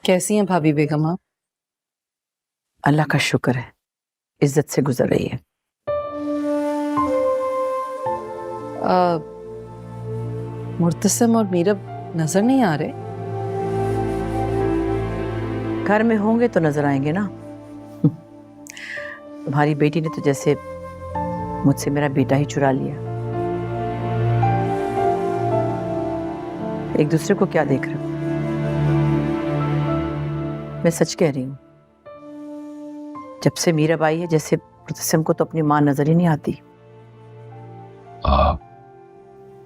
कैसी हैं भाभी बेगम आप? अल्लाह का शुक्र है, इज्जत से गुजर रही है। मुर्तसिम और मीरब नजर नहीं आ रहे। घर में होंगे तो नजर आएंगे ना। तुम्हारी बेटी ने तो जैसे मुझसे मेरा बेटा ही चुरा लिया। एक दूसरे को क्या देख रहे हो? मैं सच कह रही हूं, जब से मीरब आई है जैसे मुर्तसिम को तो अपनी मां नजर ही नहीं आती।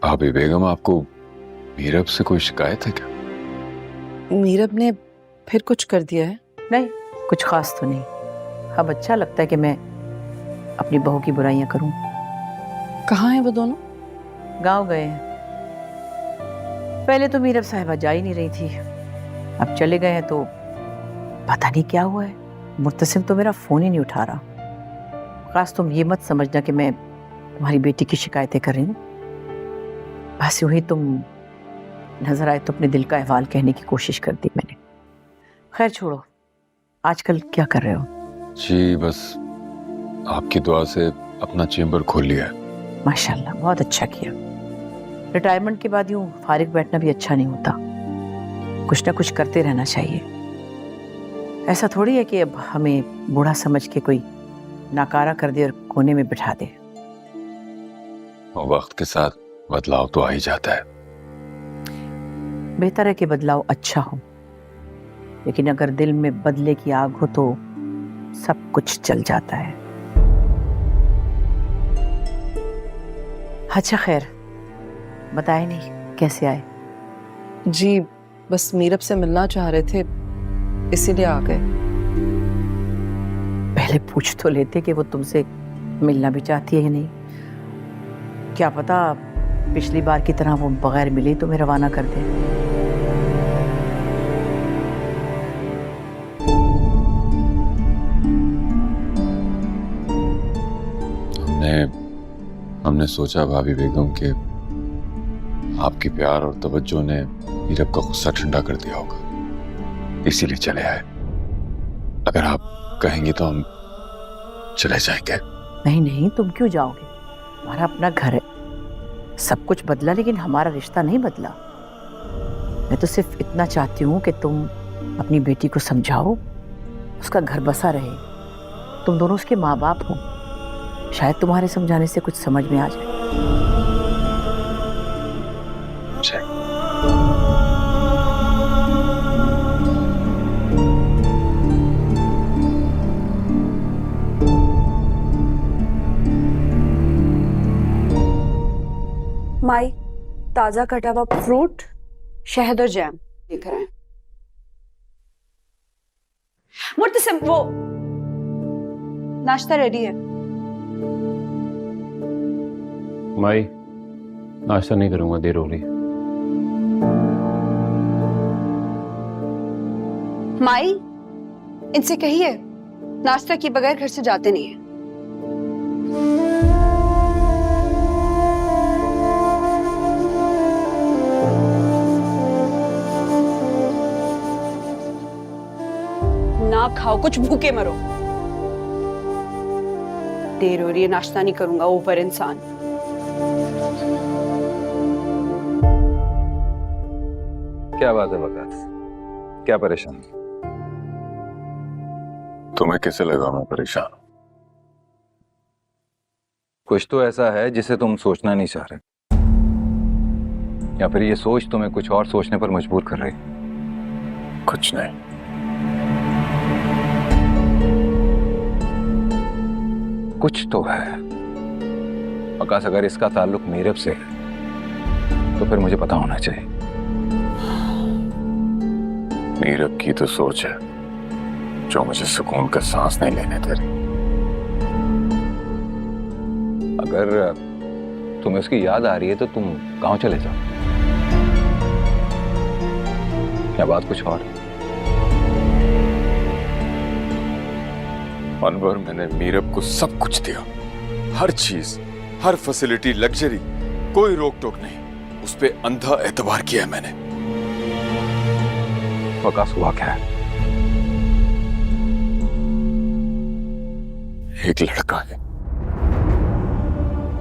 भाभी बेगम, आपको मीरब से कोई शिकायत है क्या? मीरब ने फिर कुछ कर दिया है? नहीं, कुछ खास तो नहीं। अब अच्छा लगता है कि मैं अपनी बहू की बुराइयां करूं। कहाँ हैं वो दोनों? गांव गए हैं। पहले तो मीरब साहिबा जा ही नहीं रही थी, अब चले गए हैं तो पता नहीं क्या हुआ है। मुर्तसिम तो मेरा फोन ही नहीं उठा रहा। खास तुम ये मत समझना कि मैं तुम्हारी बेटी की शिकायतें कर रही हूँ। बस यूं ही तुम नजर आए तो अपने दिल का अहवाल कहने की कोशिश कर दी मैंने। खैर छोड़ो, आजकल क्या कर रहे हो? जी बस आपकी दुआ से अपना चेंबर खोल लिया है। माशाल्लाह, बहुत अच्छा किया। रिटायरमेंट के बाद यूं फारिग बैठना भी अच्छा नहीं होता, कुछ ना कुछ करते रहना चाहिए। ऐसा थोड़ी है कि अब हमें बूढ़ा समझ के कोई नाकारा कर दे और कोने में बिठा दे। वक्त के साथ बदलाव तो आ ही जाता है। बेहतर है कि बदलाव अच्छा हो, लेकिन अगर दिल में बदले की आग हो तो सब कुछ चल जाता है। अच्छा खैर, बताए नहीं कैसे आए? जी बस मीरब से मिलना चाह रहे थे, इसीलिए आ गए। पहले पूछ तो लेते कि वो तुमसे मिलना भी चाहती है या नहीं। क्या पता पिछली बार की तरह वो बगैर मिले तुम्हें रवाना कर दे। हमने सोचा भाभी बेगम कि आपकी प्यार और तवज्जो ने मीरब का गुस्सा ठंडा कर दिया होगा, इसीलिए चले आए। अगर आप कहेंगी तो हम चले जाएंगे। नहीं नहीं, तुम क्यों जाओगे? हमारा अपना घर है। सब कुछ बदला लेकिन हमारा रिश्ता नहीं बदला। मैं तो सिर्फ इतना चाहती हूँ कि तुम अपनी बेटी को समझाओ, उसका घर बसा रहे। तुम दोनों उसके माँ बाप हो, शायद तुम्हारे समझाने से कुछ समझ में आ जाए। माई ताजा कटा हुआ फ्रूट, शहद और जैम लेकर आए। मुर्तसिम, वो नाश्ता रेडी है। माई, नाश्ता नहीं करूंगा, देर हो रही है। माई, इनसे कहिए नाश्ता किए बगैर घर से जाते नहीं है। ना खाओ, कुछ भूखे मरो। देर हो रही है, नाश्ता नहीं करूंगा। ऊपर इंसान। क्या बात है वकास, क्या परेशान? तुम्हें कैसे लगा मैं परेशान हूं? कुछ तो ऐसा है जिसे तुम सोचना नहीं चाह रहे, या फिर ये सोच तुम्हें कुछ और सोचने पर मजबूर कर रही? कुछ नहीं। कुछ तो है वकास। अगर इसका ताल्लुक मीरब से है तो फिर मुझे पता होना चाहिए। मीरब की तो सोच है जो मुझे सुकून का सांस नहीं लेने दे रही। अगर तुम्हें उसकी याद आ रही है तो तुम गांव चले जाओ, या बात कुछ और? अनवर, मैंने मीरब को सब कुछ दिया, हर चीज, हर फैसिलिटी, लग्जरी, कोई रोक टोक नहीं। उस पे अंधा एतबार किया मैंने। वकास हुआ क्या है? एक लड़का है।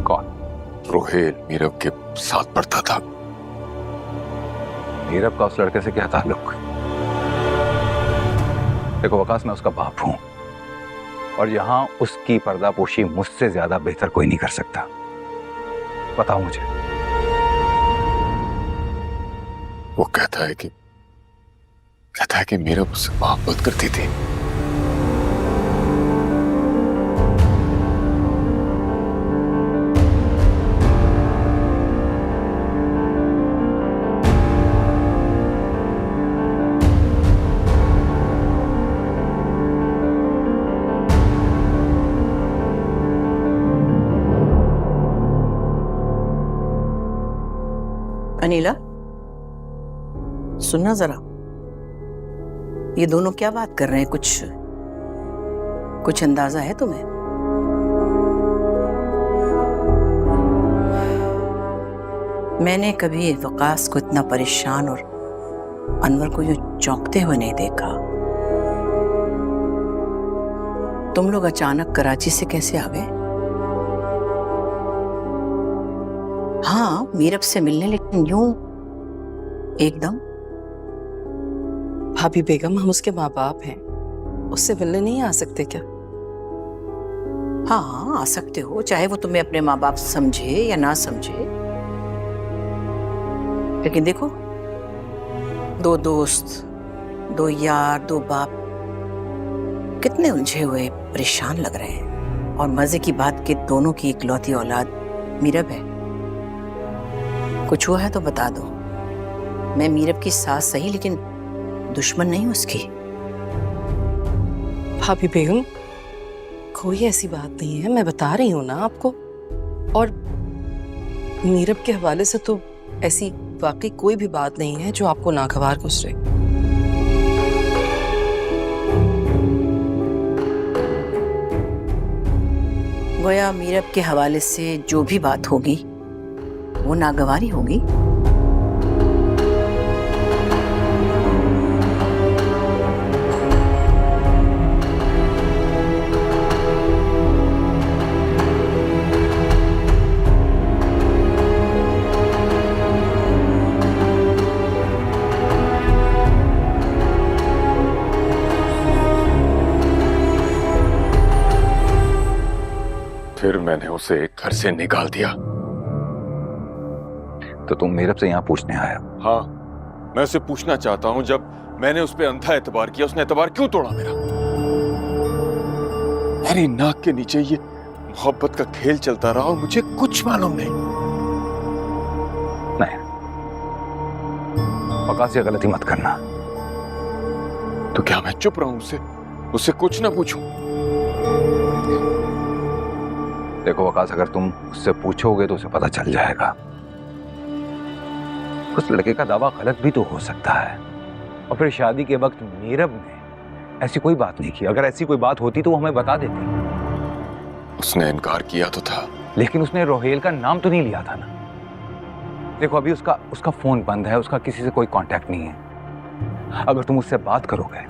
कौन? रोहेल मीरब के साथ पढ़ता था। नीरव का उस लड़के से क्या ताल्लुक? देखो वकास, मैं उसका बाप हूं और यहां उसकी पर्दापोशी मुझसे ज्यादा बेहतर कोई नहीं कर सकता। बताओ मुझे। वो कहता है कि मीरब उससे मोहब्बत करती थी। अनीला, सुनना जरा, ये दोनों क्या बात कर रहे हैं? कुछ अंदाजा है तुम्हें? मैंने कभी वकास को इतना परेशान और अनवर को यूं चौंकते हुए नहीं देखा। तुम लोग अचानक कराची से कैसे आ गए? हाँ, मीरब से मिलने, लेकिन यूं एकदम? भाभी बेगम, हम उसके माँ बाप हैं, उससे मिलने नहीं आ सकते क्या? हाँ, आ सकते हो, चाहे वो तुम्हें अपने माँ बाप समझे या ना समझे। लेकिन देखो, दो दोस्त, दो यार, दो बाप, कितने उलझे हुए, परेशान लग रहे हैं। और मजे की बात कि दोनों की इकलौती औलाद मीरब है। कुछ हुआ है तो बता दो। मैं मीरब की सास सही, लेकिन दुश्मन नहीं उसकी। भाभी बेगम, कोई ऐसी बात नहीं है, मैं बता रही हूँ ना आपको। और मीरब के हवाले से तो ऐसी वाकई कोई भी बात नहीं है जो आपको नागवार गुजरे। गोया मीरब के हवाले से जो भी बात होगी वो नागवारी होगी। फिर मैंने उसे घर से निकाल दिया। तो तुम मीरब से यहाँ पूछने आया? हाँ, मैं उसे पूछना चाहता हूँ, जब मैंने उस पर अंधा एतबार किया, उसने एतबार क्यों तोड़ा मेरा? मेरी नाक के नीचे ये मोहब्बत का खेल चलता रहा और मुझे कुछ मालूम नहीं। नहीं, वकास, ये गलती मत करना। तो क्या मैं चुप रहूं, उससे कुछ ना पूछूं? देखो वकास, अगर तुम उससे पूछोगे तो उसे पता चल जाएगा। उस लड़के का दावा गलत भी तो हो सकता है, और फिर शादी के वक्त मीरब ने ऐसी कोई बात नहीं की। अगर ऐसी कोई बात होती तो वो हमें बता देती। उसने इनकार किया तो था, लेकिन उसने रोहेल का नाम तो नहीं लिया था ना। देखो, अभी उसका फोन बंद है, उसका किसी से कोई कांटेक्ट नहीं है। अगर तुम उससे बात करोगे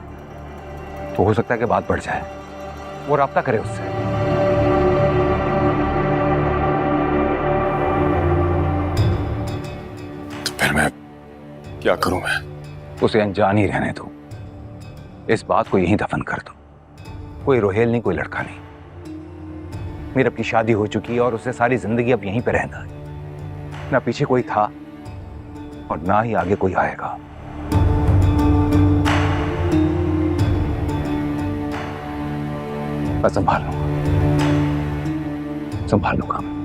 तो हो सकता है कि बात बढ़ जाए, वो राब्ता करे उससे। फिर मैं क्या करूं? मैं उसे अनजान ही रहने दो। इस बात को यहीं दफन कर दो। कोई रोहेल नहीं, कोई लड़का नहीं। मीरब की शादी हो चुकी है और उसे सारी जिंदगी अब यहीं पे रहना है। ना पीछे कोई था और ना ही आगे कोई आएगा। मैं संभाल लूंगा मैं।